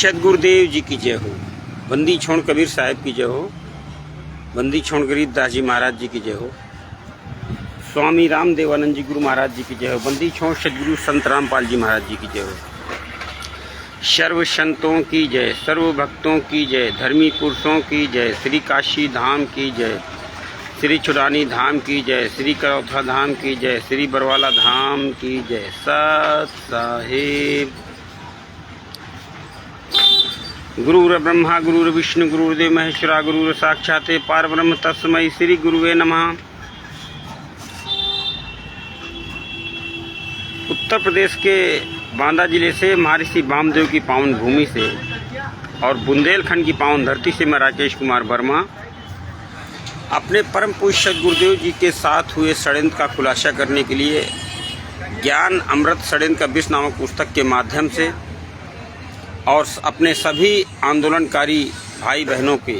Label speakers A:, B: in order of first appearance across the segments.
A: सदगुरुदेव जी की जय हो। बंदी छोड़ कबीर साहब की जय हो। बंदी छोड़ गरीबदास जी महाराज जी की जय हो। स्वामी राम देवानंद जी गुरु महाराज जी की जय हो। बंदी छोड़ सदगुरु संत रामपाल जी महाराज जी की जय हो। सर्व संतों की जय, सर्व भक्तों की जय, धर्मी पुरुषों की जय, श्री काशी धाम की जय, श्री चुरानी धाम की जय, श्री करौथा धाम की जय, श्री बरवाला धाम की जय। सत साहिब। गुरुर ब्रह्मा गुरुर विष्णु गुरुर्देव महेश्वरा गुरुर साक्षात् पारब्रह्म तस्मै श्री गुरुवे नमः। उत्तर प्रदेश के बांदा जिले से महर्षि वामदेव की पावन भूमि से और बुंदेलखंड की पावन धरती से मैं राकेश कुमार वर्मा अपने परम पूज्य गुरुदेव जी के साथ हुए षड्यंत्र का खुलासा करने के लिए ज्ञान अमृत षड्यंत्र का विष नामक पुस्तक के माध्यम से और अपने सभी आंदोलनकारी भाई बहनों के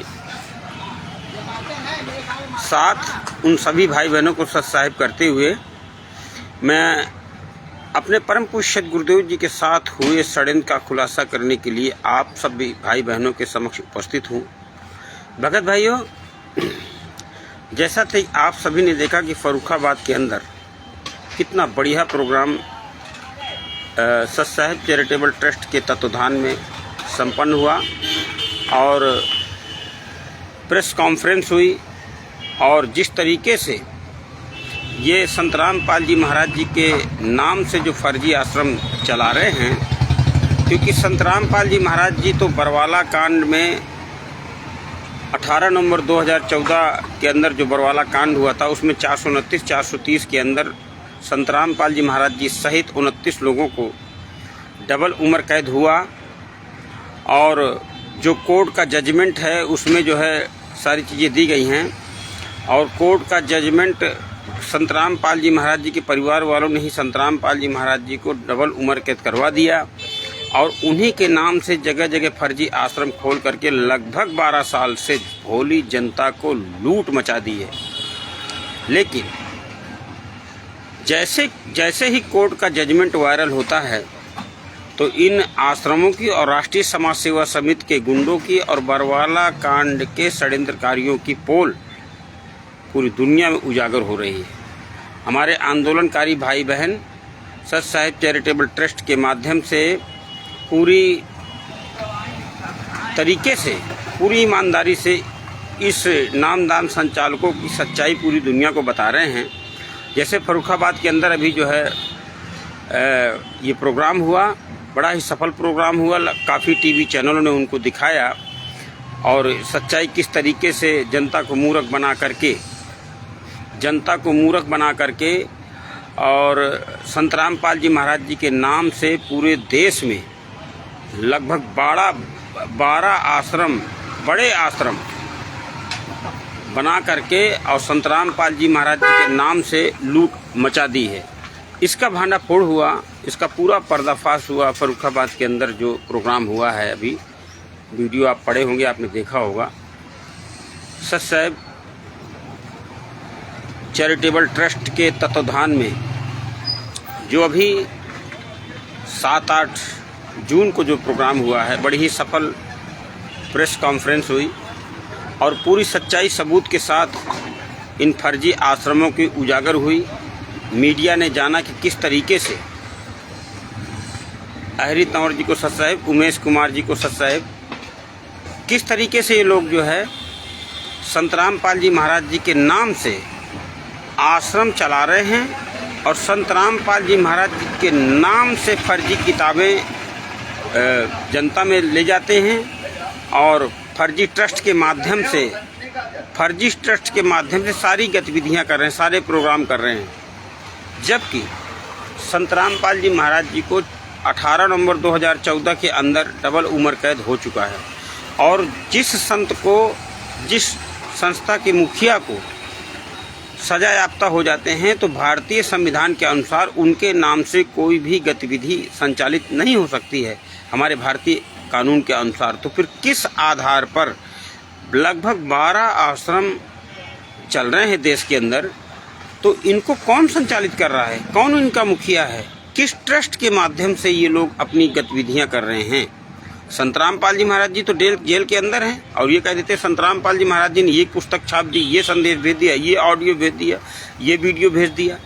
A: साथ उन सभी भाई बहनों को सत्साहिब करते हुए मैं अपने परम पूज्य गुरुदेव जी के साथ हुए षड्यंत्र का खुलासा करने के लिए आप सभी भाई बहनों के समक्ष उपस्थित हूँ। भगत भाइयों, जैसा कि आप सभी ने देखा कि फर्रुखाबाद के अंदर कितना बढ़िया प्रोग्राम सत्साहिब चैरिटेबल ट्रस्ट के तत्वाधान में संपन्न हुआ और प्रेस कॉन्फ्रेंस हुई। और जिस तरीके से ये संत रामपाल जी महाराज जी के नाम से जो फर्जी आश्रम चला रहे हैं, क्योंकि संत रामपाल जी महाराज जी तो बरवाला कांड में 18 नवंबर 2014 के अंदर जो बरवाला कांड हुआ था उसमें 429 430 के अंदर संत रामपाल जी महाराज जी सहित 29 लोगों को डबल उम्र कैद हुआ। और जो कोर्ट का जजमेंट है उसमें जो है सारी चीज़ें दी गई हैं और कोर्ट का जजमेंट संत रामपाल जी महाराज जी के परिवार वालों ने ही संत रामपाल जी महाराज जी को डबल उम्र कैद करवा दिया और उन्हीं के नाम से जगह जगह फर्जी आश्रम खोल करके लगभग 12 साल से भोली जनता को लूट मचा दी है। लेकिन जैसे ही कोर्ट का जजमेंट वायरल होता है तो इन आश्रमों की और राष्ट्रीय समाज सेवा समिति के गुंडों की और बरवाला कांड के षड्यंत्रकारियों की पोल पूरी दुनिया में उजागर हो रही है। हमारे आंदोलनकारी भाई बहन सत्साहिब चैरिटेबल ट्रस्ट के माध्यम से पूरी तरीके से पूरी ईमानदारी से इस नामदान संचालकों की सच्चाई पूरी दुनिया को बता रहे हैं। जैसे फर्रुखाबाद के अंदर अभी जो है ये प्रोग्राम हुआ, बड़ा ही सफल प्रोग्राम हुआ। काफ़ी टीवी चैनलों ने उनको दिखाया और सच्चाई किस तरीके से जनता को मूर्ख बना करके और संत रामपाल जी महाराज जी के नाम से पूरे देश में लगभग 12 आश्रम, बड़े आश्रम बना करके और संत रामपाल जी महाराज जी के नाम से लूट मचा दी है। इसका भांडाफोड़ हुआ, इसका पूरा पर्दाफाश हुआ। फर्रुखाबाद के अंदर जो प्रोग्राम हुआ है, अभी वीडियो आप पढ़े होंगे, आपने देखा होगा। सत्साहिब चैरिटेबल ट्रस्ट के तत्वाधान में जो अभी 7-8 जून को जो प्रोग्राम हुआ है, बड़ी ही सफल प्रेस कॉन्फ्रेंस हुई और पूरी सच्चाई सबूत के साथ इन फर्जी आश्रमों की उजागर हुई। मीडिया ने जाना कि किस तरीके से अहरी तंवर जी को सत्साहिब, उमेश कुमार जी को सत्साहिब, किस तरीके से ये लोग जो है संत रामपाल जी महाराज जी के नाम से आश्रम चला रहे हैं और संत रामपाल जी महाराज जी के नाम से फर्जी किताबें जनता में ले जाते हैं और फर्जी ट्रस्ट के माध्यम से सारी गतिविधियां कर रहे हैं, सारे प्रोग्राम कर रहे हैं। जबकि संत रामपाल जी महाराज जी को 18 नवंबर 2014 के अंदर डबल उम्र कैद हो चुका है और जिस संत को, जिस संस्था के मुखिया को सजा याफ्ता हो जाते हैं तो भारतीय संविधान के अनुसार उनके नाम से कोई भी गतिविधि संचालित नहीं हो सकती है हमारे भारतीय कानून के अनुसार। तो फिर किस आधार पर लगभग 12 आश्रम चल रहे हैं देश के अंदर, तो इनको कौन संचालित कर रहा है, कौन इनका मुखिया है, किस ट्रस्ट के माध्यम से ये लोग अपनी गतिविधियां कर रहे हैं? संत रामपाल जी महाराज जी तो जेल के अंदर हैं और ये कह देते संत रामपाल जी महाराज जी ने ये पुस्तक छाप दी, ये संदेश भेज दिया, ये ऑडियो भेज दिया, ये वीडियो भेज दिया।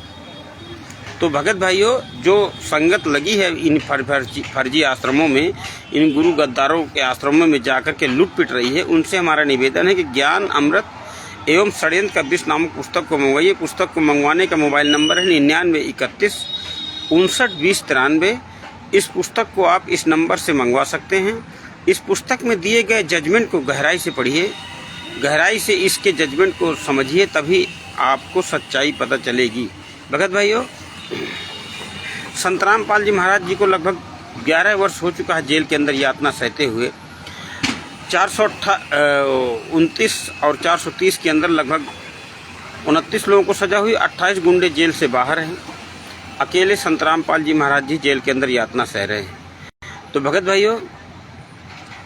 A: तो भगत भाइयों, जो संगत लगी है इन फर्जी आश्रमों में, इन गुरु गद्दारों के आश्रमों में जाकर के लूट पिट रही है, उनसे हमारा निवेदन है कि ज्ञान अमृत एवं षड्यंत्र का विष नामक पुस्तक को मंगवाइए। पुस्तक को मंगवाने का मोबाइल नंबर है 9931592093। इस पुस्तक को आप इस नंबर से मंगवा सकते हैं। इस पुस्तक में दिए गए जजमेंट को गहराई से पढ़िए, गहराई से इसके जजमेंट को समझिए, तभी आपको सच्चाई पता चलेगी। भगत भाइयों, संत रामपाल जी महाराज जी को लगभग 11 वर्ष हो चुका है जेल के अंदर यातना सहते हुए। 429 और 430 के अंदर लगभग 29 लोगों को सजा हुई, 28 गुंडे जेल से बाहर हैं। अकेले संत रामपाल जी महाराज जी जेल के अंदर यातना सह रहे हैं। तो भगत भाइयों,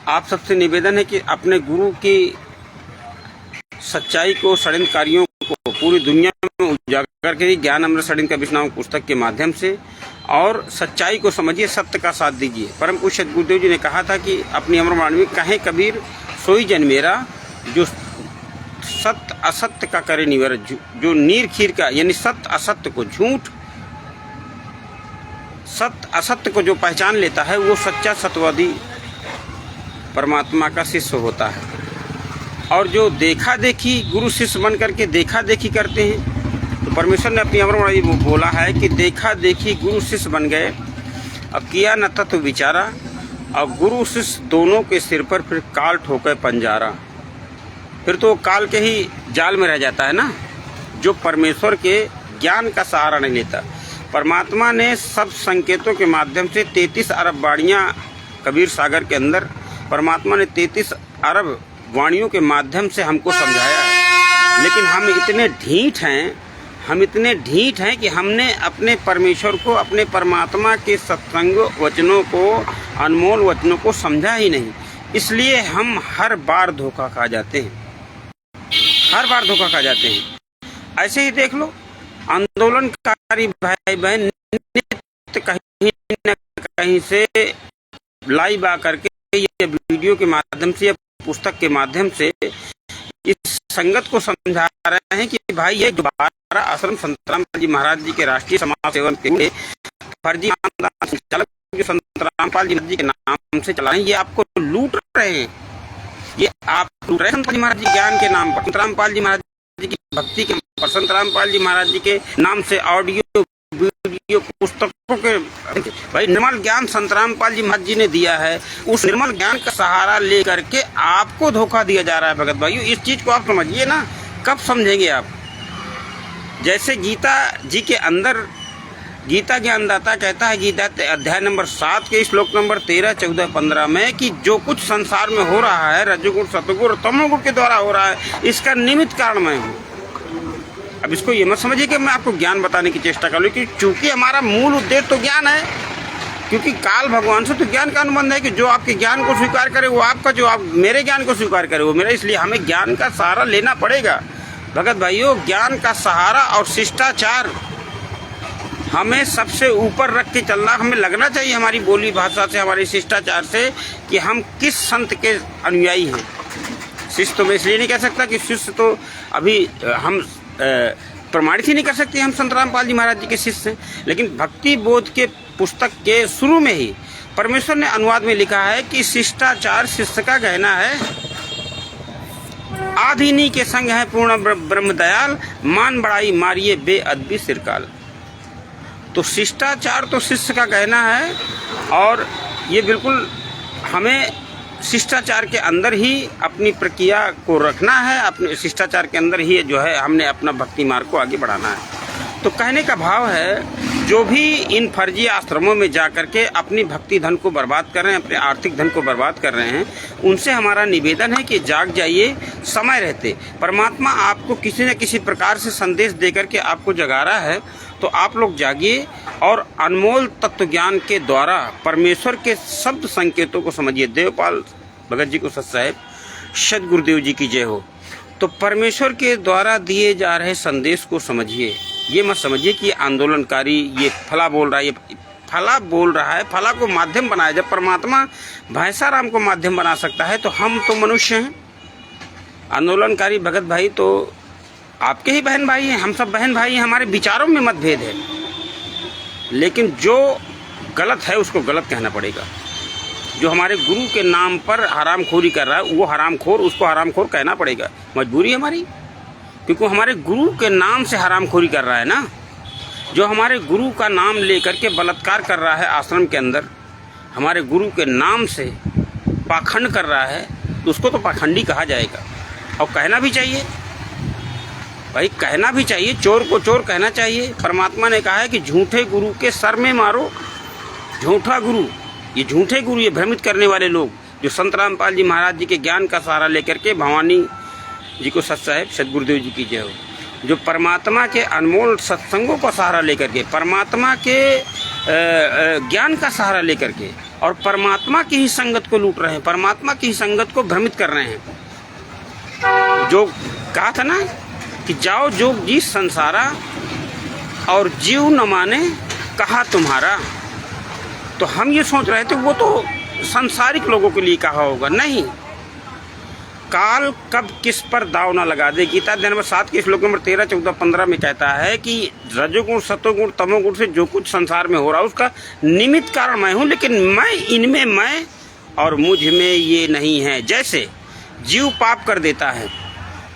A: आप सबसे निवेदन है कि अपने गुरु की सच्चाई को, षड्यंत्रकारियों को पूरी दुनिया में उजागर करके ज्ञान अमृत षड्यंत्र का विष नामक पुस्तक के माध्यम से और सच्चाई को समझिए, सत्य का साथ दीजिए। परम पूज्य गुरुदेव जी ने कहा था कि अपनी अमरवाणी में कहे कबीर सोई जन मेरा, जो सत्य असत्य का करे निवर, जो नीर खीर का, यानी सत्य असत्य को, झूठ सत्य असत्य को जो पहचान लेता है वो सच्चा सत्यवादी परमात्मा का शिष्य होता है। और जो देखा देखी गुरु शिष्य बन करके देखा देखी करते हैं, तो परमेश्वर ने अपनी अमरवाणी में बोला है कि देखा देखी गुरु शिष्य बन गए, अब किया न तत्व विचारा, और गुरु शिष्य दोनों के सिर पर फिर काल ठोके पंजारा। फिर तो काल के ही जाल में रह जाता है ना, जो परमेश्वर के ज्ञान का सहारा नहीं लेता। परमात्मा ने सब संकेतों के माध्यम से 33 अरब वाणियाँ कबीर सागर के अंदर परमात्मा ने 33 अरब वाणियों के माध्यम से हमको समझाया है। लेकिन हम इतने ढीठ हैं कि हमने अपने परमेश्वर को, अपने परमात्मा के सत्संग वचनों को, अनमोल वचनों को समझा ही नहीं। इसलिए हम हर बार धोखा खा जाते हैं, हर बार धोखा खा जाते हैं। ऐसे ही देख लो, आंदोलनकारी भाई बहन नित्य कहीं न कहीं से लाइव आकर के ये वीडियो के माध्यम से या पुस्तक के माध्यम से इस संगत को समझा रहे हैं कि भाई ये दोबारा आश्रम संत रामपाल जी महाराज जी के राष्ट्रीय समाज सेवन के फर्जी संचालक जो संत रामपाल जी के नाम से चला रहे हैं, ये आपको लूट रहे हैं। ये आप लूट रहे हैं संत महाराज जी ज्ञान के नाम पर, संत रामपाल जी महाराज जी की भक्ति के, संत रामपाल जी महाराज जी के नाम से ऑडियो वीडियो पुस्तकों के, भाई निर्मल ज्ञान संत रामपाल जी महाराज जी ने दिया है, उस निर्मल ज्ञान का सहारा लेकर के आपको धोखा दिया जा रहा है। भगत भाइयों, इस चीज को आप समझिए ना, कब समझेंगे आप? जैसे गीता जी के अंदर गीता ज्ञानदाता कहता है, गीता अध्याय नंबर 7 के श्लोक नंबर 13, 14, 15 में कि जो कुछ संसार में हो रहा है रजोगुण सतगुण तमोगुण के द्वारा हो रहा है, इसका निमित्त कारण मैं हूँ। अब इसको ये मत समझिए कि मैं आपको ज्ञान बताने की चेष्टा कर लूँ, क्योंकि चूंकि हमारा मूल उद्देश्य तो ज्ञान है, क्योंकि काल भगवान से तो ज्ञान का अनुबंध है कि जो आपके ज्ञान को स्वीकार करे वो आपका, जो आप मेरे ज्ञान को स्वीकार करे वो मेरा। इसलिए हमें ज्ञान का सहारा लेना पड़ेगा। भगत भाइयों, ज्ञान का सहारा और शिष्टाचार हमें सबसे ऊपर रख के चलना, हमें लगना चाहिए हमारी बोली भाषा से, हमारे शिष्टाचार से, कि हम किस संत के अनुयायी हैं। शिष्य तो मैं इसलिए नहीं कह सकता कि शिष्य तो अभी हम प्रमाणित ही नहीं कर सकते हम संत रामपाल जी महाराज जी के शिष्य हैं। लेकिन भक्ति बोध के पुस्तक के शुरू में ही परमेश्वर ने अनुवाद में लिखा है कि शिष्टाचार शिष्य का गहना है, आधीनी के संग है पूर्ण ब्रह्म दयाल, मान बड़ाई मारिए बेअदबी सिरकाल। तो शिष्टाचार तो शिष्य का गहना है, और ये बिल्कुल हमें शिष्टाचार के अंदर ही अपनी प्रक्रिया को रखना है, अपने शिष्टाचार के अंदर ही जो है हमने अपना भक्ति मार्ग को आगे बढ़ाना है। तो कहने का भाव है, जो भी इन फर्जी आश्रमों में जाकर के अपनी भक्ति धन को बर्बाद कर रहे हैं, अपने आर्थिक धन को बर्बाद कर रहे हैं, उनसे हमारा निवेदन है कि जाग जाइए। समय रहते परमात्मा आपको किसी न किसी प्रकार से संदेश देकर के आपको जगा रहा है, तो आप लोग जागिए और अनमोल तत्व ज्ञान के द्वारा परमेश्वर के शब्द संकेतों को समझिए। देवपाल भगत जी को सत साहेब, सद गुरुदेव जी की जय हो। तो परमेश्वर के द्वारा दिए जा रहे संदेश को समझिए। ये मत समझिए कि ये आंदोलनकारी, ये फला बोल रहा है, ये फला बोल रहा है, फला को माध्यम बनाया। जब परमात्मा भैंसाराम को माध्यम बना सकता है तो हम तो मनुष्य हैं। आंदोलनकारी भगत भाई तो आपके ही बहन भाई हैं, हम सब बहन भाई हैं, हमारे विचारों में मतभेद है, लेकिन जो गलत है उसको गलत कहना पड़ेगा। जो हमारे गुरु के नाम पर हरामखोरी कर रहा है वो हरामखोर, उसको हरामखोर कहना पड़ेगा। मजबूरी है हमारी, क्योंकि हमारे गुरु के नाम से हरामखोरी कर रहा है ना। जो हमारे गुरु का नाम लेकर के बलात्कार कर रहा है आश्रम के अंदर, हमारे गुरु के नाम से पाखंड कर रहा है, तो उसको तो पाखंडी कहा जाएगा। और कहना भी चाहिए भाई, कहना भी चाहिए। चोर को चोर कहना चाहिए। परमात्मा ने कहा है कि झूठे गुरु के सर में मारो। झूठा गुरु, ये झूठे गुरु, ये भ्रमित करने वाले लोग जो संत रामपाल जी महाराज जी के ज्ञान का सहारा लेकर के, भवानी जी को सत साहेब सदगुरुदेव जी की जय हो, जो परमात्मा के अनमोल सत्संगों का सहारा लेकर के, परमात्मा के ज्ञान का सहारा लेकर के और परमात्मा की ही संगत को लूट रहे हैं, परमात्मा की ही संगत को भ्रमित कर रहे हैं। जो कहा था ना कि जाओ जोग जी संसारा और जीव न माने कहा तुम्हारा, तो हम ये सोच रहे थे वो तो सांसारिक लोगों के लिए कहा होगा। नहीं, काल कब किस पर दाव ना लगा दे। गीता अध्याय नंबर 7 के श्लोक नंबर 13, 14, 15 में कहता है कि रजोगुण, सतोगुण, तमोगुण से जो कुछ संसार में हो रहा है उसका निमित्त कारण मैं हूँ, लेकिन मैं इनमें मैं और मुझ में ये नहीं है। जैसे जीव पाप कर देता है,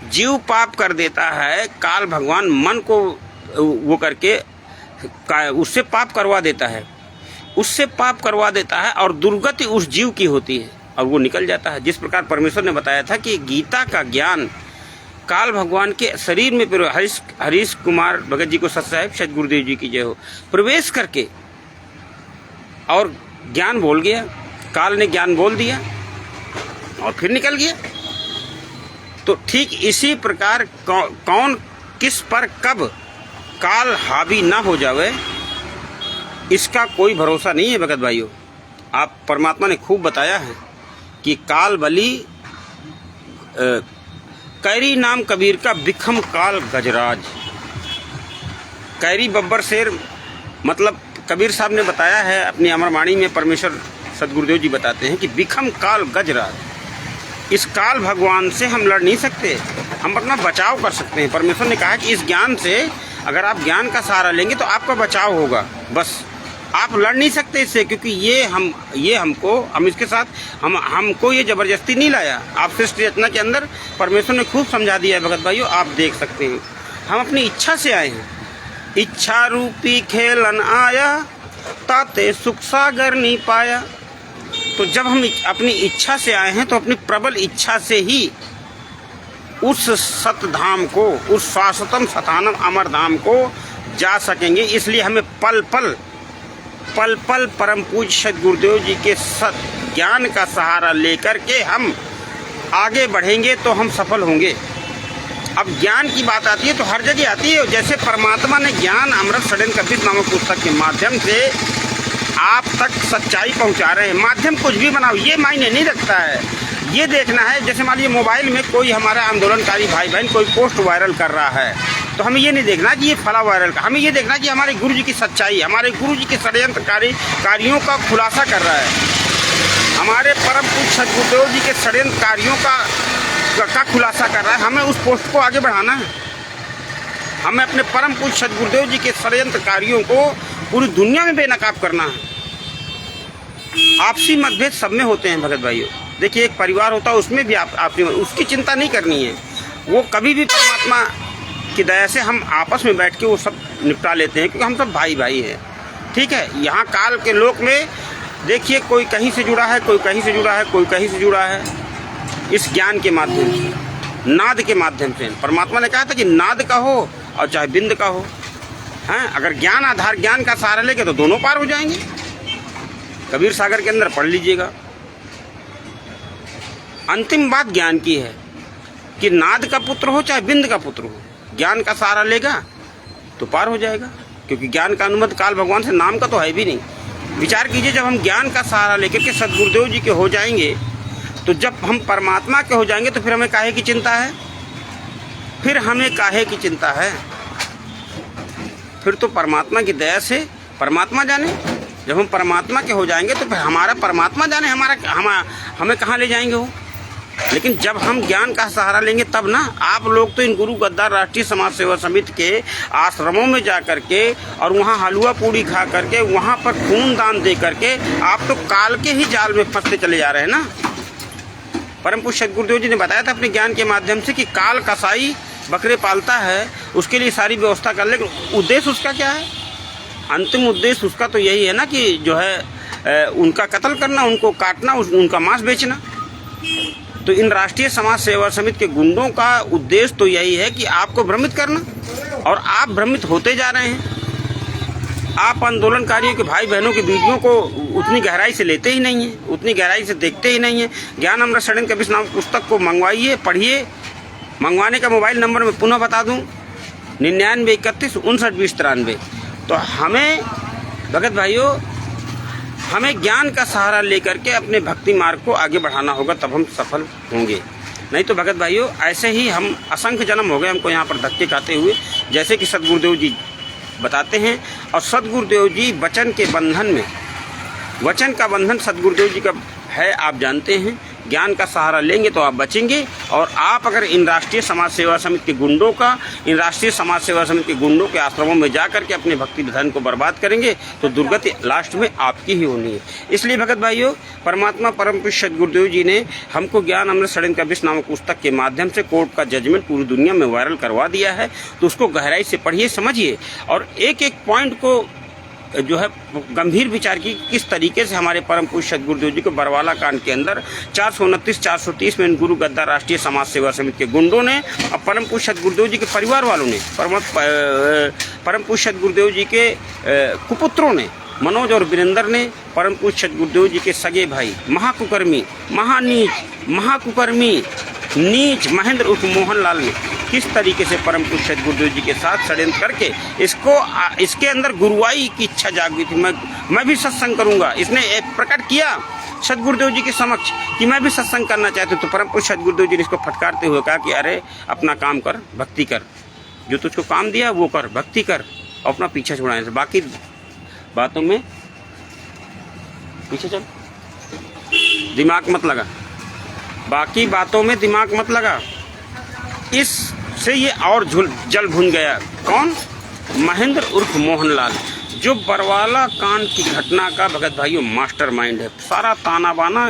A: जीव पाप कर देता है, काल भगवान मन को वो करके उससे पाप करवा देता है, उससे पाप करवा देता है और दुर्गति उस जीव की होती है और वो निकल जाता है। जिस प्रकार परमेश्वर ने बताया था कि गीता का ज्ञान काल भगवान के शरीर में हरीश कुमार भगत जी को सत साहेब सदगुरुदेव जी की जय हो, प्रवेश करके और ज्ञान बोल गया। काल ने ज्ञान बोल दिया और फिर निकल गया। तो ठीक इसी प्रकार कौन किस पर कब काल हावी ना हो जावे, इसका कोई भरोसा नहीं है भगत भाइयों। आप परमात्मा ने खूब बताया है कि काल बली कैरी नाम कबीर का बिखम काल गजराज। कैरी बब्बर शेर, मतलब कबीर साहब ने बताया है अपनी अमरवाणी में, परमेश्वर सदगुरुदेव जी बताते हैं कि बिखम काल गजराज। इस काल भगवान से हम लड़ नहीं सकते, हम अपना बचाव कर सकते हैं। परमेश्वर ने कहा कि इस ज्ञान से अगर आप ज्ञान का सहारा लेंगे तो आपका बचाव होगा, बस आप लड़ नहीं सकते इससे, क्योंकि हम इसके साथ हमको ये जबरदस्ती नहीं लाया। आप सृष्टि रचना के अंदर परमेश्वर ने खूब समझा दिया है भगत भाइयों, आप देख सकते हैं। हम अपनी इच्छा से आए हैं, इच्छा रूपी खेलन आया ताते सुख सागर नहीं पाया। तो जब हम अपनी इच्छा से आए हैं तो अपनी प्रबल इच्छा से ही उस सतधाम को, उस शाश्वतम सतानम अमर धाम को जा सकेंगे। इसलिए हमें पल पल परम पूज्य सदगुरुदेव जी के सत ज्ञान का सहारा लेकर के हम आगे बढ़ेंगे तो हम सफल होंगे। अब ज्ञान की बात आती है तो हर जगह आती है। जैसे परमात्मा ने ज्ञान अमृत षड्यंत्र कथित नामक पुस्तक के माध्यम से आप तक सच्चाई पहुंचा रहे हैं। माध्यम कुछ भी बनाओ, ये मायने नहीं रखता है। ये देखना है, जैसे मान लीजिए मोबाइल में कोई हमारा आंदोलनकारी भाई बहन कोई पोस्ट वायरल कर रहा है, तो हमें ये नहीं देखना कि ये फला वायरल का, हमें ये देखना कि हमारे गुरु जी की सच्चाई, हमारे गुरु जी के षड्यंत्रकारी कार्यों का खुलासा कर रहा है, हमारे परम पूज्य सदगुरुदेव जी के षड्यंत्रकारियों का खुलासा कर रहा है। हमें उस पोस्ट को आगे बढ़ाना है। हमें अपने परम पूज्य सदगुरुदेव जी के षड्यंत्रकारियों को पूरी दुनिया में बेनकाब करना है। आपसी मतभेद सब में होते हैं भगत भाइयों। देखिए, एक परिवार होता है, उसमें भी आपसी, उसकी चिंता नहीं करनी है। वो कभी भी परमात्मा की दया से हम आपस में बैठ के वो सब निपटा लेते हैं, क्योंकि हम सब भाई भाई हैं। ठीक है, यहाँ काल के लोक में देखिए, कोई कहीं से जुड़ा है, कोई कहीं से जुड़ा है, कोई कहीं से जुड़ा है। इस ज्ञान के माध्यम से, नाद के माध्यम से परमात्मा ने कहा था कि नाद का हो और चाहे बिंद का हो, हैं। अगर ज्ञान आधार, ज्ञान का सहारा लेके तो दोनों पार हो जाएंगे। कबीर सागर के अंदर पढ़ लीजिएगा। अंतिम बात ज्ञान की है कि नाद का पुत्र हो चाहे बिंद का पुत्र हो, ज्ञान का सहारा लेगा तो पार हो जाएगा, क्योंकि ज्ञान का अनुमत काल भगवान से नाम का तो है भी नहीं। विचार कीजिए, जब हम ज्ञान का सहारा लेकर के सदगुरुदेव जी के हो जाएंगे, तो जब हम परमात्मा के हो जाएंगे तो फिर हमें काहे की चिंता है? फिर हमें काहे की चिंता है? फिर तो परमात्मा की दया से परमात्मा जाने। जब हम परमात्मा के हो जाएंगे तो फिर हमारा परमात्मा जाने हमें कहाँ ले जाएंगे वो। लेकिन जब हम ज्ञान का सहारा लेंगे तब ना। आप लोग तो इन गुरु गद्दार राष्ट्रीय समाज सेवा समिति के आश्रमों में जा करके और वहाँ हलवा पूड़ी खा करके वहाँ पर खून दान दे करके आप तो काल के ही जाल में फंसते चले जा रहे हैं ना। परम पूज्य सद्गुरुदेव जी ने बताया था अपने ज्ञान के माध्यम से कि काल कसाई बकरे पालता है, उसके लिए सारी व्यवस्था कर, लेकिन उद्देश्य उसका क्या है? अंतिम उद्देश्य उसका तो यही है ना कि जो है उनका कत्ल करना, उनको काटना, उनका मांस बेचना। तो इन राष्ट्रीय समाज सेवा समिति के गुंडों का उद्देश्य तो यही है कि आपको भ्रमित करना, और आप भ्रमित होते जा रहे हैं। आप आंदोलनकारियों के भाई बहनों की वीडियो को उतनी गहराई से लेते ही नहीं हैं, उतनी गहराई से देखते ही नहीं हैं। ज्ञान अमृत षड्यंत्र कबीर नामक पुस्तक को मंगवाइए, पढ़िए। मंगवाने का मोबाइल नंबर मैं पुनः बता दूं, 99 31 59 20 93। तो हमें भगत भाइयों, हमें ज्ञान का सहारा लेकर के अपने भक्ति मार्ग को आगे बढ़ाना होगा, तब हम सफल होंगे। नहीं तो भगत भाइयों ऐसे ही हम असंख्य जन्म हो गए हमको यहाँ पर धक्के खाते हुए, जैसे कि सद्गुरुदेव जी बताते हैं। और सद्गुरुदेव जी वचन के बंधन में, वचन का बंधन सद्गुरुदेव जी का है, आप जानते हैं। ज्ञान का सहारा लेंगे तो आप बचेंगे। और आप अगर इन राष्ट्रीय समाज सेवा समिति के गुंडों का, इन राष्ट्रीय समाज सेवा समिति के गुंडों के आश्रमों में जा करके अपने भक्ति धन को बर्बाद करेंगे तो दुर्गति लास्ट में आपकी ही होनी है। इसलिए भगत भाइयों, परमात्मा परम पूज्य सद्गुरुदेव जी ने हमको ज्ञान अमृत षड्यंत्र कबीर नामक पुस्तक के माध्यम से कोर्ट का जजमेंट पूरी दुनिया में वायरल करवा दिया है। तो उसको गहराई से पढ़िए, समझिए, और एक एक पॉइंट को जो है गंभीर विचार की किस तरीके से हमारे परम पूज्य सद्गुरुदेव जी को बरवाला कांड के अंदर 429 430 में गुरु गद्दार राष्ट्रीय समाज सेवा समिति के गुंडों ने और परम पूज्य सद्गुरुदेव जी के परिवार वालों ने, परम पूज्य सद्गुरुदेव जी के कुपुत्रों ने, मनोज और वीरेंद्र ने, परम पूज्य सद्गुरुदेव जी के सगे भाई महाकुकर्मी, महानीच, महाकुकर्मी नीच महेंद्र उर्फ मोहनलाल ने किस तरीके से परम पूज्य सद्गुरुदेव जी के साथ षड्यंत्र करके इसके अंदर गुरुवाई की इच्छा जागृत थी। मैं भी सत्संग करूंगा। इसने प्रकट किया सद्गुरुदेव जी के समक्ष कि मैं भी सत्संग करना चाहता हूं। तो परम पूज्य सद्गुरुदेव जी ने इसको फटकारते हुए कहा कि अरे अपना काम कर, भक्ति कर, जो तुझको काम दिया वो कर, भक्ति कर, अपना पीछा छुड़ाने से, बाकी बातों में पीछे चल, दिमाग मत लगा, बाकी बातों में दिमाग मत लगा। इससे ये और जल भुन गया। कौन? महेंद्र उर्फ मोहनलाल, जो बरवाला कांड की घटना का भगत भाइयों मास्टरमाइंड है। सारा ताना बाना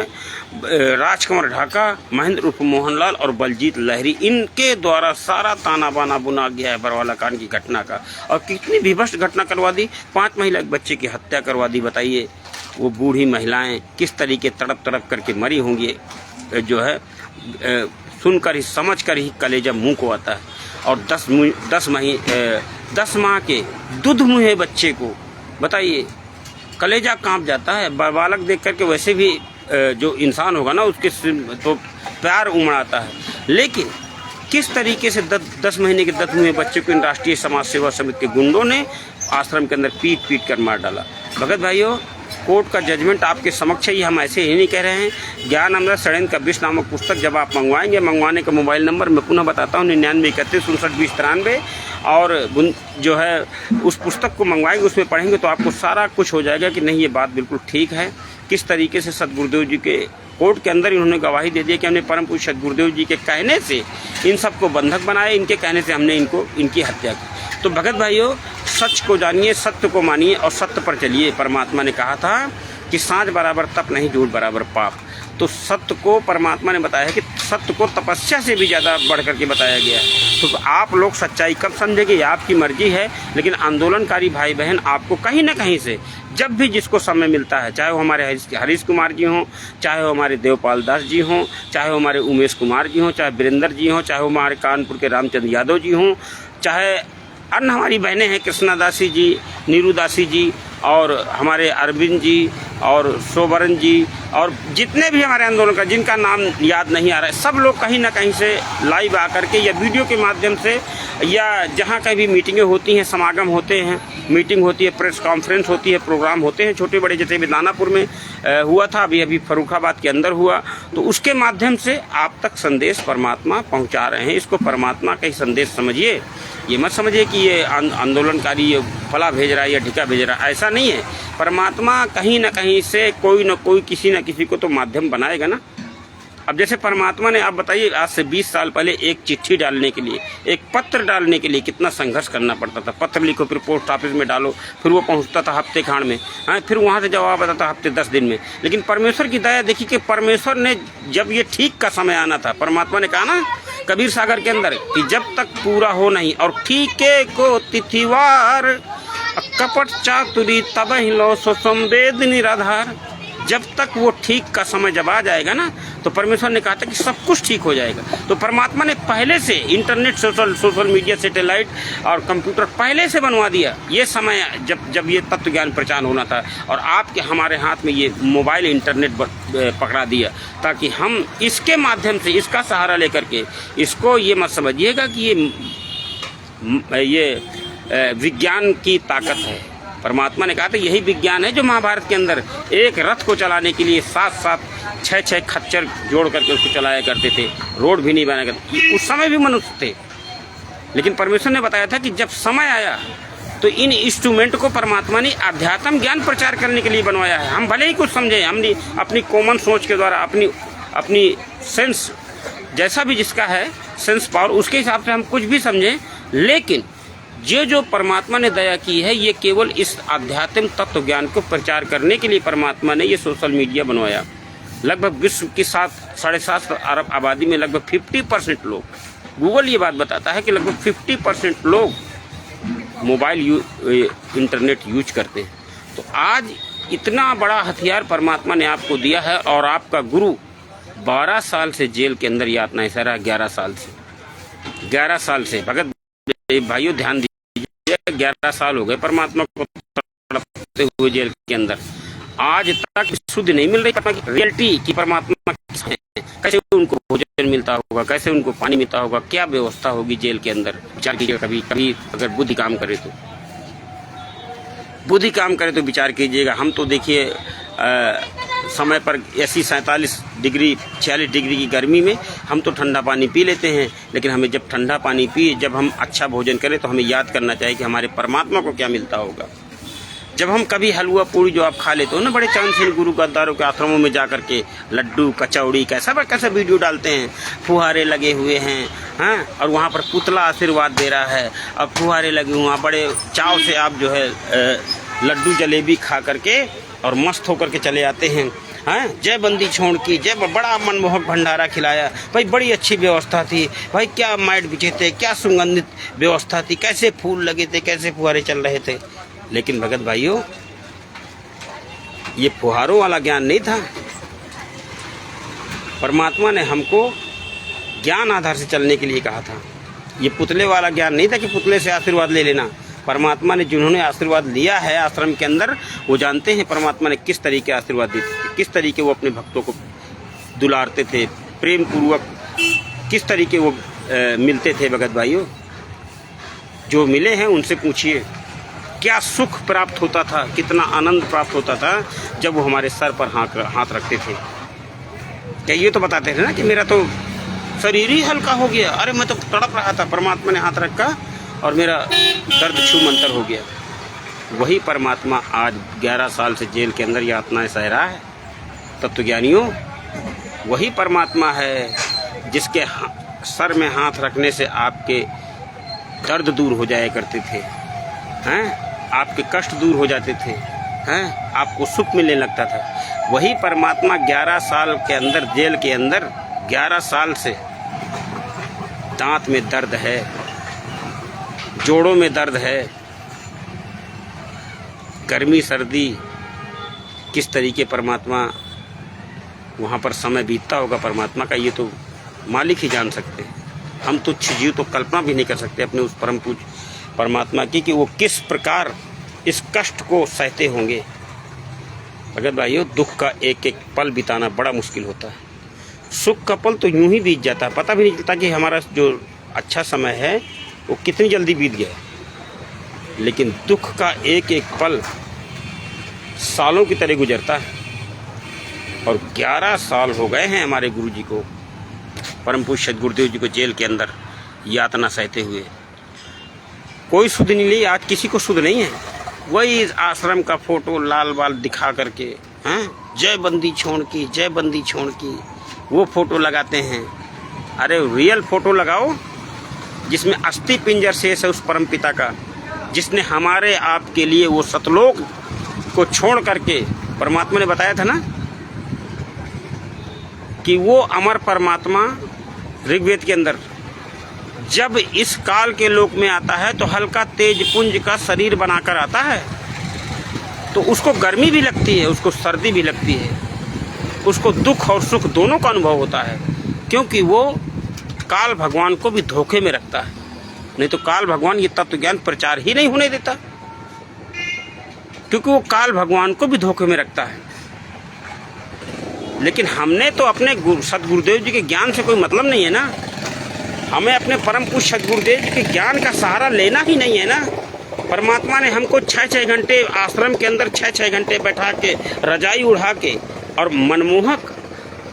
A: राजकुमार ढाका, महेंद्र उर्फ मोहनलाल और बलजीत लहरी, इनके द्वारा सारा ताना बाना बुना गया है बरवाला कांड की घटना का। और कितनी विभत्स घटना करवा दी, 5 महिला एक बच्चे की हत्या करवा दी। बताइए वो बूढ़ी महिलाएं किस तरीके तड़प तड़प करके मरी होंगी, जो है सुनकर ही, समझ कर ही कलेजा मुंह को आता है। और 10 माह के दूध मुहे बच्चे को बताइए कलेजा कांप जाता है। बालक देख करके वैसे भी जो इंसान होगा ना उसके तो प्यार उमड़ाता है। लेकिन किस तरीके से 10 महीने के 10 मुहे बच्चे को इन राष्ट्रीय समाज सेवा समिति के गुंडों ने आश्रम के अंदर पीट पीट कर मार डाला। भगत भाइयों, कोर्ट का जजमेंट आपके समक्ष है, ये हम ऐसे ही नहीं कह रहे हैं। ज्ञान अमृत षड्यंत्र कबीर नामक पुस्तक जब आप मंगवाएंगे, मंगवाने का मोबाइल नंबर मैं पुनः बताता हूँ, 99 31 59 20 93। और जो है उस पुस्तक को मंगवाएंगे, उसमें पढ़ेंगे तो आपको सारा कुछ हो जाएगा कि नहीं ये बात बिल्कुल ठीक है। किस तरीके से सद्गुरुदेव जी के कोर्ट के अंदर इन्होंने गवाही दे दी कि हमने परम पूज्य सद्गुरुदेव जी के कहने से इन सबको बंधक बनाया, इनके कहने से हमने इनकी हत्या की। तो भगत भाइयों, सच को जानिए, सत्य को मानिए और सत्य पर चलिए। परमात्मा ने कहा था कि सांझ बराबर तप नहीं, झूठ बराबर पाप। तो सत्य को परमात्मा ने बताया है कि सत्य को तपस्या से भी ज़्यादा बढ़ करके बताया गया है। तो आप लोग सच्चाई कब समझेंगे, ये आपकी मर्जी है। लेकिन आंदोलनकारी भाई बहन आपको कहीं ना कहीं से जब भी जिसको समय मिलता है, चाहे वो हमारे हरीश कुमार जी हों, चाहे वो हमारे देवपाल दास जी हों, चाहे वो हमारे उमेश कुमार जी हों, चाहे वीरेंद्र जी हों, चाहे वो हमारे कानपुर के रामचंद्र यादव जी हों, चाहे अन्य हमारी बहनें हैं कृष्णा दासी जी, नीरू दासी जी, और हमारे अरविंद जी और सोबरन जी, और जितने भी हमारे आंदोलन का जिनका नाम याद नहीं आ रहा है, सब लोग कहीं ना कहीं से लाइव आकर के या वीडियो के माध्यम से या जहाँ कहीं भी मीटिंगें होती हैं, समागम होते हैं, मीटिंग होती है, प्रेस कॉन्फ्रेंस होती है, प्रोग्राम होते हैं छोटे बड़े, जैसे भी दानापुर में हुआ था, अभी फर्रुखाबाद के अंदर हुआ, तो उसके माध्यम से आप तक संदेश परमात्मा पहुंचा रहे हैं। इसको परमात्मा का ही संदेश समझिए, ये मत समझिए कि ये आंदोलनकारी ये फला भेज रहा है या ढिका भेज रहा है, ऐसा नहीं है। परमात्मा कहीं ना कहीं से कोई ना कोई किसी न किसी को तो माध्यम बनाएगा ना। अब जैसे परमात्मा ने, आप बताइए, आज से 20 साल पहले एक चिट्ठी डालने के लिए, एक पत्र डालने के लिए कितना संघर्ष करना पड़ता था। पत्र लिखो, फिर पोस्ट ऑफिस में डालो, फिर वो पहुंचता था हफ्ते खाड़ में, हाँ, फिर वहाँ से जवाब आता था हफ्ते 10 दिन में। लेकिन परमेश्वर की दया देखिए कि परमेश्वर ने जब ये ठीक का समय आना था, परमात्मा ने कहा ना कबीर सागर के अंदर कि जब तक पूरा हो नहीं और ठीके को तिथिवार कपट चातुरी तब ही लो सो संवेद निराधार। जब तक वो ठीक का समय जब आ जाएगा ना, तो परमेश्वर ने कहा था कि सब कुछ ठीक हो जाएगा। तो परमात्मा ने पहले से इंटरनेट, सोशल मीडिया, सैटेलाइट और कंप्यूटर पहले से बनवा दिया। ये समय जब ये तत्व ज्ञान प्रचार होना था, और आपके हमारे हाथ में ये मोबाइल इंटरनेट पकड़ा दिया, ताकि हम इसके माध्यम से, इसका सहारा लेकर के, इसको ये मत समझिएगा कि ये विज्ञान की ताकत है। परमात्मा ने कहा था यही विज्ञान है जो महाभारत के अंदर एक रथ को चलाने के लिए 7-7 6-6 खच्चर जोड़ करके उसको चलाया करते थे, रोड भी नहीं बनाया करते। उस समय भी मनुष्य थे, लेकिन परमेश्वर ने बताया था कि जब समय आया तो इन इंस्ट्रूमेंट को परमात्मा ने आध्यात्म ज्ञान प्रचार करने के लिए बनवाया है। हम भले ही कुछ समझे, हमने अपनी कॉमन सोच के द्वारा, अपनी सेंस जैसा भी जिसका है सेंस पावर, उसके हिसाब से हम कुछ भी समझें, लेकिन जो परमात्मा ने दया की है, ये केवल इस आध्यात्मिक तत्व ज्ञान को प्रचार करने के लिए परमात्मा ने ये सोशल मीडिया बनवाया। लगभग विश्व की 7.5 अरब आबादी में लगभग 50% लोग, गूगल ये बात बताता है कि लगभग 50% लोग मोबाइल इंटरनेट यूज करते हैं। तो आज इतना बड़ा हथियार परमात्मा ने आपको दिया है, और आपका गुरु 12 साल से जेल के अंदर यातनाएं सह रहा है। 11 साल से भगत भाइयों ध्यान दीजिए, 11 साल हो गए परमात्मा को तड़पते हुए जेल के अंदर। आज तक शुद्ध नहीं मिल रही रियलिटी की परमात्मा है। कैसे उनको भोजन मिलता होगा, कैसे उनको पानी मिलता होगा, क्या व्यवस्था होगी जेल के अंदर। विचार कीजिए, कभी अगर बुद्धि काम करे तो विचार कीजिएगा। हम तो देखिए समय पर ऐसी 47 डिग्री 46 डिग्री की गर्मी में हम तो ठंडा पानी पी लेते हैं, लेकिन हमें जब ठंडा पानी पिए, जब हम अच्छा भोजन करें, तो हमें याद करना चाहिए कि हमारे परमात्मा को क्या मिलता होगा। जब हम कभी हलवा पूड़ी जो आप खा लेते हो ना, बड़े चांद गुरु गद्दारों के आश्रमों में जा करके लड्डू कचौड़ी कैसा वीडियो डालते हैं, फुहारे लगे हुए हैं, हाँ, और वहाँ पर पुतला आशीर्वाद दे रहा है, अब फुहारे लगे हुए हैं, बड़े चाव से आप जो है लड्डू जलेबी खा करके और मस्त होकर के चले आते हैं। हाँ, जय बंदी छोड़ की जय, बड़ा मनमोहक भंडारा खिलाया भाई, बड़ी अच्छी व्यवस्था थी भाई, क्या मैट बिछे थे, क्या सुगंधित व्यवस्था थी, कैसे फूल लगे थे, कैसे फुहारे चल रहे थे। लेकिन भगत भाइयों, ये फुहारों वाला ज्ञान नहीं था। परमात्मा ने हमको ज्ञान आधार से चलने के लिए कहा था। ये पुतले वाला ज्ञान नहीं था कि पुतले से आशीर्वाद ले लेना। परमात्मा ने जिन्होंने आशीर्वाद लिया है आश्रम के अंदर, वो जानते हैं परमात्मा ने किस तरीके आशीर्वाद देते थे, किस तरीके वो अपने भक्तों को दुलारते थे, प्रेम पूर्वक किस तरीके वो मिलते थे। भगत भाइयों, जो मिले हैं उनसे पूछिए क्या सुख प्राप्त होता था, कितना आनंद प्राप्त होता था जब वो हमारे सर पर हाथ रखते थे। क्या ये तो बताते थे ना कि मेरा तो शरीर ही हल्का हो गया, अरे मैं तो तड़प रहा था, परमात्मा ने हाथ रखा और मेरा दर्द छू मंतर हो गया। वही परमात्मा आज 11 साल से जेल के अंदर यातनाएं सह रहा है। तत्वज्ञानियों, वही परमात्मा है जिसके सर में हाथ रखने से आपके दर्द दूर हो जाया करते थे, हैं, आपके कष्ट दूर हो जाते थे, हैं, आपको सुख मिलने लगता था। वही परमात्मा 11 साल के अंदर, जेल के अंदर 11 साल से दांत में दर्द है, जोड़ों में दर्द है, गर्मी सर्दी किस तरीके परमात्मा वहाँ पर समय बीतता होगा परमात्मा का, ये तो मालिक ही जान सकते हैं। हम तुच्छ जीव तो कल्पना भी नहीं कर सकते अपने उस परम पूज्य परमात्मा की कि वो किस प्रकार इस कष्ट को सहते होंगे। अगर भाइयों, दुख का एक एक पल बिताना बड़ा मुश्किल होता है। सुख का पल तो यूं ही बीत जाता है, पता भी नहीं चलता कि हमारा जो अच्छा समय है वो कितनी जल्दी बीत गया। लेकिन दुख का एक एक पल सालों की तरह गुजरता है। और 11 साल हो गए हैं हमारे गुरुजी को, परम पूज्य सदगुरुदेव जी को जेल के अंदर यातना सहते हुए। कोई सुध नहीं ली, आज किसी को सुध नहीं है। वही आश्रम का फोटो लाल बाल दिखा करके, हैं, जय बंदी छोड़ की, जय बंदी छोड़ की, वो फोटो लगाते हैं। अरे रियल फोटो लगाओ जिसमें अस्थि पिंजर शेष है उस परम पिता का, जिसने हमारे आपके लिए वो सतलोक को छोड़ करके, परमात्मा ने बताया था ना कि वो अमर परमात्मा ऋग्वेद के अंदर जब इस काल के लोक में आता है तो हल्का तेज पुंज का शरीर बनाकर आता है, तो उसको गर्मी भी लगती है, उसको सर्दी भी लगती है, उसको दुख और सुख दोनों का अनुभव होता है, क्योंकि वो काल भगवान को भी धोखे में रखता है। नहीं तो काल भगवान ये तत्व ज्ञान प्रचार ही नहीं होने देता, क्योंकि वो काल भगवान को भी धोखे में रखता है। लेकिन हमने तो अपने सदगुरुदेव जी के ज्ञान से कोई मतलब नहीं है ना, हमें अपने परम पूज्य सदगुरुदेव जी के ज्ञान का सहारा लेना ही नहीं है ना। परमात्मा ने हमको 6-6 घंटे आश्रम के अंदर 6-6 घंटे बैठा के, रजाई उड़ा के और मनमोहक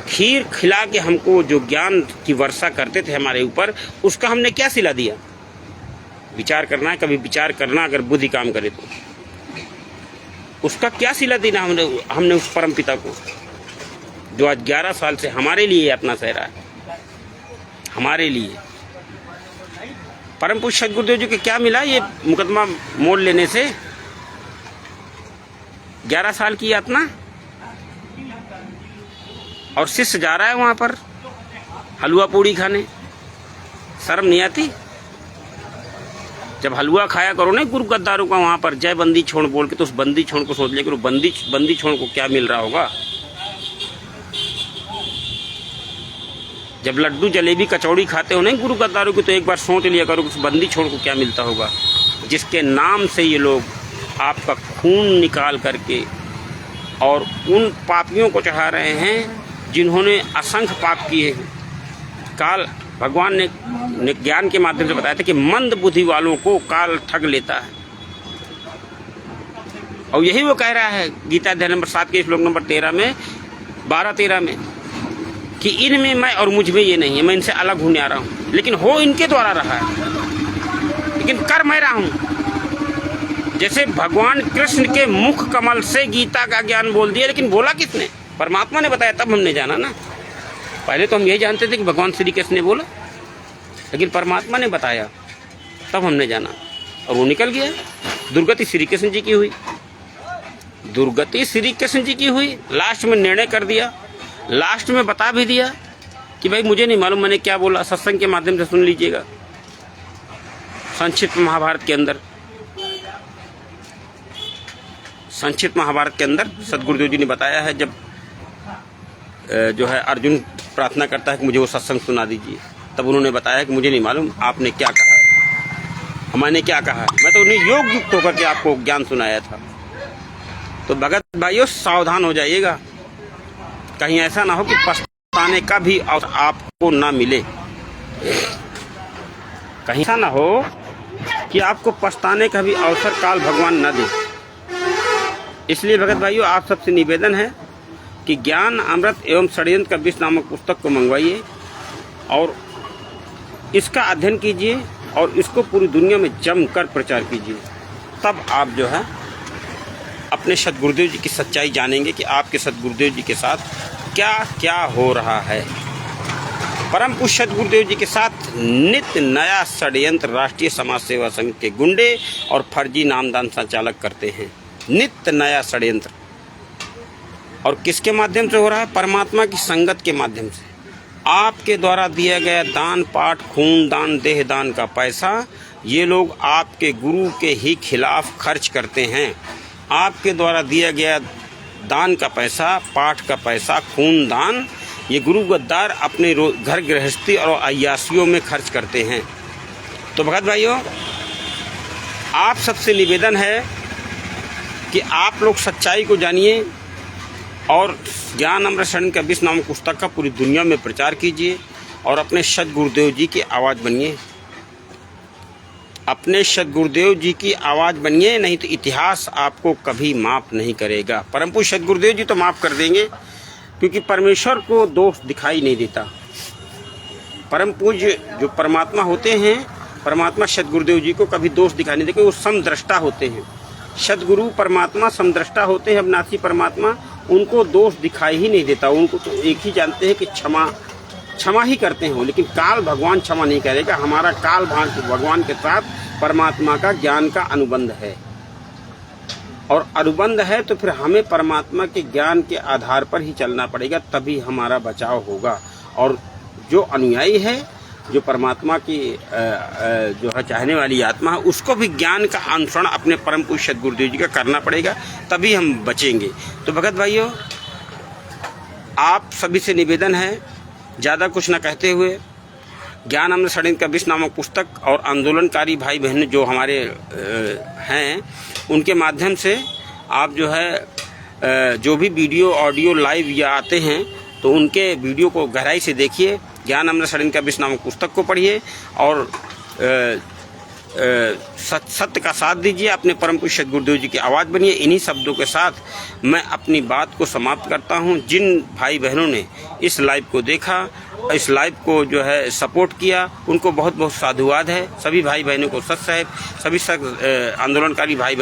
A: खीर खिला के हमको जो ज्ञान की वर्षा करते थे हमारे ऊपर, उसका हमने क्या सिला दिया? विचार करना है, कभी विचार करना, अगर बुद्धि काम करे तो उसका क्या सिला देना हमने उस परम पिता को, जो आज 11 साल से हमारे लिए अपना सह रहा है। हमारे लिए परम पूज्य सदगुरुदेव जी के क्या मिला ये मुकदमा मोड़ लेने से? 11 साल की यातना, और शिष्य जा रहा है वहां पर हलवा पूड़ी खाने। शर्म नहीं आती? जब हलवा खाया करो ना गुरु गद्दारों का वहां पर जय बंदी छोड़ बोल के, तो उस बंदी छोड़ को सोच ले कि बंदी छोड़ को क्या मिल रहा होगा। जब लड्डू जलेबी कचौड़ी खाते हो ना गुरु गद्दारों की, तो एक बार सोच लिया करो उस बंदी छोड़ को क्या मिलता होगा, जिसके नाम से ये लोग आपका खून निकाल करके और उन पापियों को चढ़ा रहे हैं जिन्होंने असंख्य पाप किए हैं। काल भगवान ने ज्ञान के माध्यम से बताया था कि मंद बुद्धि वालों को काल ठग लेता है, और यही वो कह रहा है गीता अध्याय नंबर 7 के श्लोक नंबर 13 में, 12-13 में, कि इनमें मैं और मुझ में ये नहीं है, मैं इनसे अलग होने आ रहा हूँ, लेकिन हो इनके द्वारा रहा है, लेकिन कर मैं रहा हूँ। जैसे भगवान कृष्ण के मुख कमल से गीता का ज्ञान बोल दिया, लेकिन बोला किसने? परमात्मा ने बताया, तब हमने जाना ना। पहले तो हम यही जानते थे कि भगवान श्री कृष्ण ने बोला, लेकिन परमात्मा ने बताया, तब हमने जाना, और वो निकल गया। दुर्गति श्री कृष्ण जी की हुई, दुर्गति श्री कृष्ण जी की हुई। लास्ट में निर्णय कर दिया, लास्ट में बता भी दिया कि भाई मुझे नहीं मालूम मैंने क्या बोला, सत्संग के माध्यम से सुन लीजिएगा। संक्षिप्त महाभारत के अंदर, संक्षिप्त महाभारत के अंदर सदगुरुदेव जी ने बताया है, जब जो है अर्जुन प्रार्थना करता है कि मुझे वो सत्संग सुना दीजिए, तब उन्होंने बताया कि मुझे नहीं मालूम आपने क्या कहा, मैंने क्या कहा, मैं तो उन्हें योग युक्त होकर के आपको ज्ञान सुनाया था। तो भगत भाइयों सावधान हो जाइएगा, कहीं ऐसा ना हो कि पछताने का भी अवसर आपको ना मिले, कहीं ऐसा ना हो कि आपको पछताने का भी अवसर काल भगवान न दे। इसलिए भगत भाइयों आप सबसे निवेदन है कि ज्ञान अमृत एवं षड्यंत्र का विष नामक पुस्तक को मंगवाइए और इसका अध्ययन कीजिए और इसको पूरी दुनिया में जमकर प्रचार कीजिए। तब आप जो है अपने सदगुरुदेव जी की सच्चाई जानेंगे कि आपके सदगुरुदेव जी के साथ क्या क्या हो रहा है। परम पूज्य सदगुरुदेव जी के साथ नित्य नया षड्यंत्र राष्ट्रीय समाज सेवा संघ के गुंडे और फर्जी नामदान संचालक करते हैं। नित्य नया षड्यंत्र, और किसके माध्यम से हो रहा है? परमात्मा की संगत के माध्यम से। आपके द्वारा दिया गया दान पाठ, खून दान, देह दान का पैसा ये लोग आपके गुरु के ही खिलाफ खर्च करते हैं। आपके द्वारा दिया गया दान का पैसा, पाठ का पैसा, खून दान, ये गुरु गद्दार अपने घर गृहस्थी और अय्यासियों में खर्च करते हैं। तो भगत भाइयों आप सबसे निवेदन है कि आप लोग सच्चाई को जानिए और ज्ञान अमृत षड्यंत्र का विष नामक पुस्तक का पूरी दुनिया में प्रचार कीजिए और अपने सदगुरुदेव जी की आवाज़ बनिए। अपने सदगुरुदेव जी की आवाज़ बनिए, नहीं तो इतिहास आपको कभी माफ़ नहीं करेगा। परम पूज्य सदगुरुदेव जी तो माफ़ कर देंगे, क्योंकि परमेश्वर को दोष दिखाई नहीं देता। परम पूज्य जो परमात्मा होते हैं, परमात्मा सदगुरुदेव जी को कभी दोष दिखाई नहीं देते, वो समदृष्टा होते हैं। सदगुरु परमात्मा समदृष्टा होते हैं, अविनाशी परमात्मा, उनको दोष दिखाई ही नहीं देता। उनको तो एक ही जानते हैं कि क्षमा ही करते हैं वो, लेकिन काल भगवान क्षमा नहीं करेगा। हमारा काल भगवान के साथ परमात्मा का ज्ञान का अनुबंध है, और अनुबंध है तो फिर हमें परमात्मा के ज्ञान के आधार पर ही चलना पड़ेगा, तभी हमारा बचाव होगा। और जो अनुयायी है, जो परमात्मा की जो है चाहने वाली आत्मा है, उसको भी ज्ञान का अनुसरण अपने परम पूज्य सदगुरुदेव जी का करना पड़ेगा, तभी हम बचेंगे। तो भगत भाइयों, आप सभी से निवेदन है, ज़्यादा कुछ न कहते हुए ज्ञान अमृत षड्यंत्र का विष नामक पुस्तक और आंदोलनकारी भाई बहन जो हमारे हैं, उनके माध्यम से आप जो है जो भी वीडियो ऑडियो लाइव या आते हैं, तो उनके वीडियो को गहराई से देखिए, ज्ञान अमृत षड्यंत्र का विष नामक पुस्तक को पढ़िए और सत्य का साथ दीजिए, अपने परम पूज्य सदगुरुदेव जी की आवाज़ बनिए। इन्हीं शब्दों के साथ मैं अपनी बात को समाप्त करता हूं। जिन भाई बहनों ने इस लाइव को देखा, इस लाइव को जो है सपोर्ट किया, उनको बहुत बहुत साधुवाद है। सभी भाई बहनों को सत साहेब, सभी आंदोलनकारी भाई